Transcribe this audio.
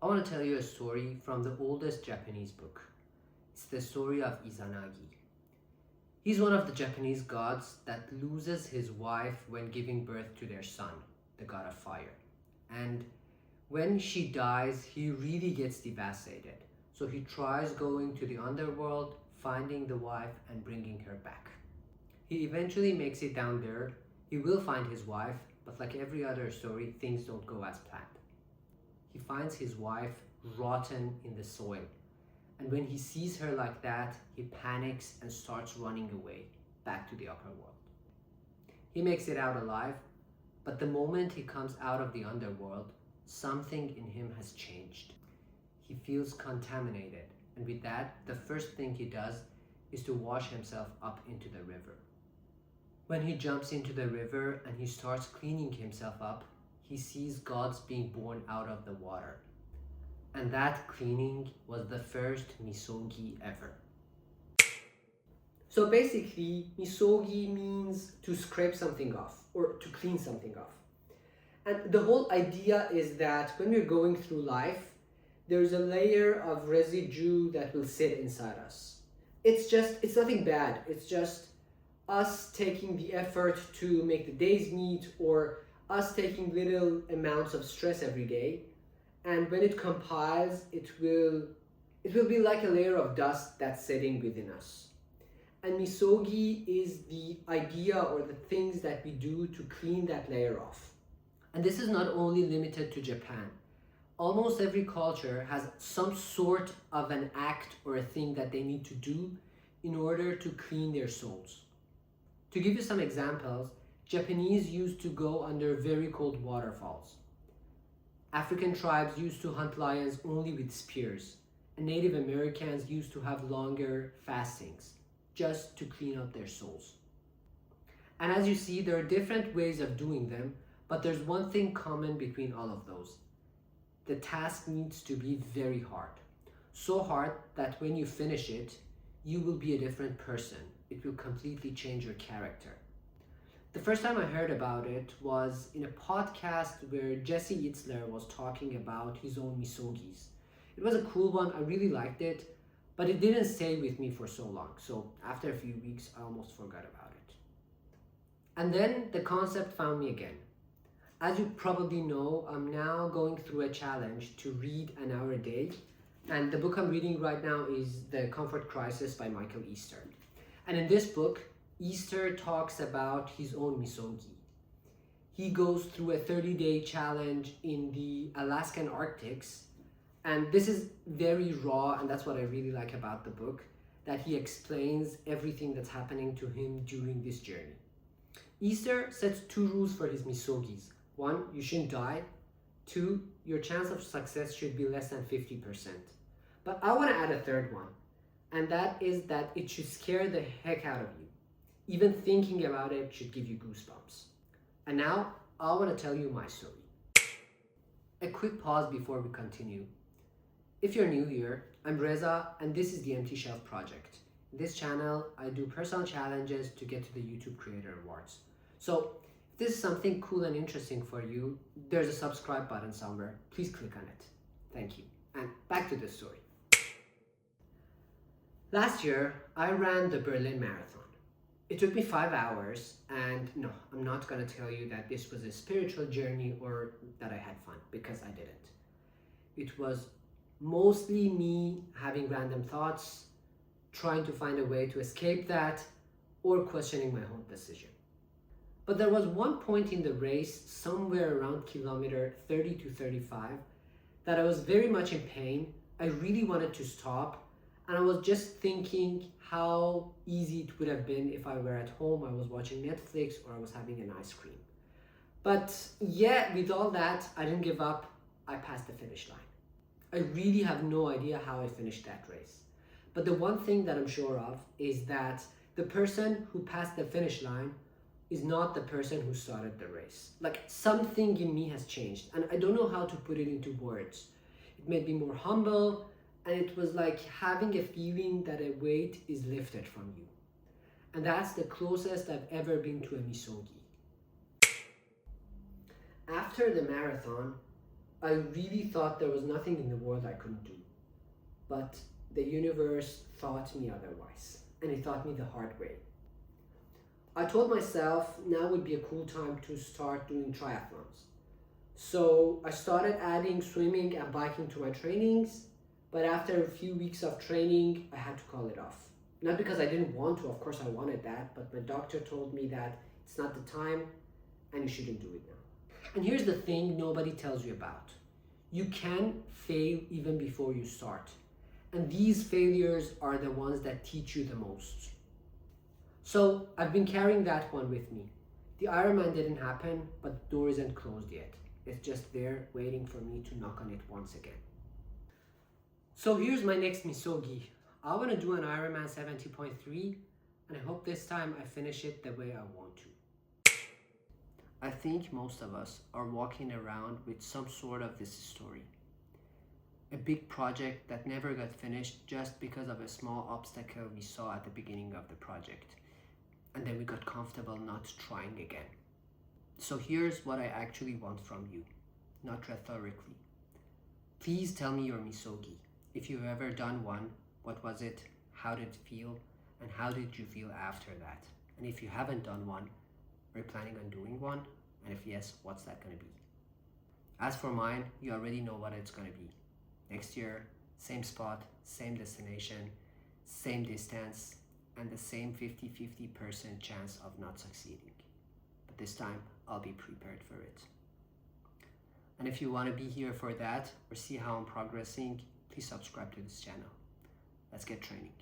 I want to tell you a story from the oldest Japanese book. It's the story of Izanagi. He's one of the Japanese gods that loses his wife when giving birth to their son, the god of fire. And when she dies, he really gets devastated. So he tries going to the underworld, finding the wife and bringing her back. He eventually makes it down there. He will find his wife, but like every other story, things don't go as planned. He finds his wife rotten in the soil. And when he sees her like that, he panics and starts running away back to the upper world. He makes it out alive, but the moment he comes out of the underworld, something in him has changed. He feels contaminated, and with that, the first thing he does is to wash himself up into the river. When he jumps into the river and he starts cleaning himself up, he sees gods being born out of the water. And that cleaning was the first Misogi ever. So basically, Misogi means to scrape something off or to clean something off. And the whole idea is that when we're going through life, there's a layer of residue that will sit inside us. It's nothing bad. It's just us taking the effort to make the days meet, or us taking little amounts of stress every day. And when it compiles, it will be like a layer of dust that's sitting within us. And Misogi is the idea or the things that we do to clean that layer off. And this is not only limited to Japan. Almost every culture has some sort of an act or a thing that they need to do in order to clean their souls. To give you some examples, Japanese used to go under very cold waterfalls. African tribes used to hunt lions only with spears, and Native Americans used to have longer fastings just to clean up their souls. And as you see, there are different ways of doing them, but there's one thing common between all of those. The task needs to be very hard. So hard that when you finish it, you will be a different person. It will completely change your character. The first time I heard about it was in a podcast where Jesse Itzler was talking about his own Misogis. It was a cool one, I really liked it, but it didn't stay with me for so long. So after a few weeks, I almost forgot about it. And then the concept found me again. As you probably know, I'm now going through a challenge to read an hour a day. And the book I'm reading right now is The Comfort Crisis by Michael Easter. And in this book, Easter talks about his own Misogi. He goes through a 30-day challenge in the Alaskan Arctics. And this is very raw, and that's what I really like about the book, that he explains everything that's happening to him during this journey. Easter sets 2 rules for his Misogis. 1, you shouldn't die. 2, your chance of success should be less than 50%. But I want to add a third one, and that is that it should scare the heck out of you. Even thinking about it should give you goosebumps. And now, I want to tell you my story. A quick pause before we continue. If you're new here, I'm Reza, and this is the Empty Shelf Project. In this channel, I do personal challenges to get to the YouTube Creator Awards. So, if this is something cool and interesting for you, there's a subscribe button somewhere. Please click on it. Thank you. And back to the story. Last year, I ran the Berlin Marathon. It took me 5 hours, and no, I'm not going to tell you that this was a spiritual journey or that I had fun, because I didn't. It was mostly me having random thoughts, trying to find a way to escape that, or questioning my whole decision. But there was one point in the race, somewhere around kilometer 30 to 35, that I was very much in pain. I really wanted to stop, and I was just thinking how easy it would have been if I were at home, I was watching Netflix, or I was having an ice cream. But yeah, with all that, I didn't give up. I passed the finish line. I really have no idea how I finished that race. But the one thing that I'm sure of is that the person who passed the finish line is not the person who started the race. Like, something in me has changed, and I don't know how to put it into words. It made me more humble, and it was like having a feeling that a weight is lifted from you. And that's the closest I've ever been to a Misogi. After the marathon, I really thought there was nothing in the world I couldn't do. But the universe taught me otherwise, and it taught me the hard way. I told myself now would be a cool time to start doing triathlons. So I started adding swimming and biking to my trainings, but after a few weeks of training, I had to call it off. Not because I didn't want to, of course I wanted that, but my doctor told me that it's not the time and you shouldn't do it now. And here's the thing nobody tells you about. You can fail even before you start. And these failures are the ones that teach you the most. So I've been carrying that one with me. The Ironman didn't happen, but the door isn't closed yet. It's just there waiting for me to knock on it once again. So here's my next Misogi. I want to do an Ironman 70.3, and I hope this time I finish it the way I want to. I think most of us are walking around with some sort of this story. A big project that never got finished just because of a small obstacle we saw at the beginning of the project. And then we got comfortable not trying again. So here's what I actually want from you, not rhetorically. Please tell me your Misogi. If you've ever done one, what was it, how did it feel, and how did you feel after that? And if you haven't done one, are you planning on doing one? And if yes, what's that going to be? As for mine, you already know what it's going to be. Next year, same spot, same destination, same distance, and the same 50-50% chance of not succeeding. But this time, I'll be prepared for it. And if you want to be here for that or see how I'm progressing, please subscribe to this channel. Let's get training.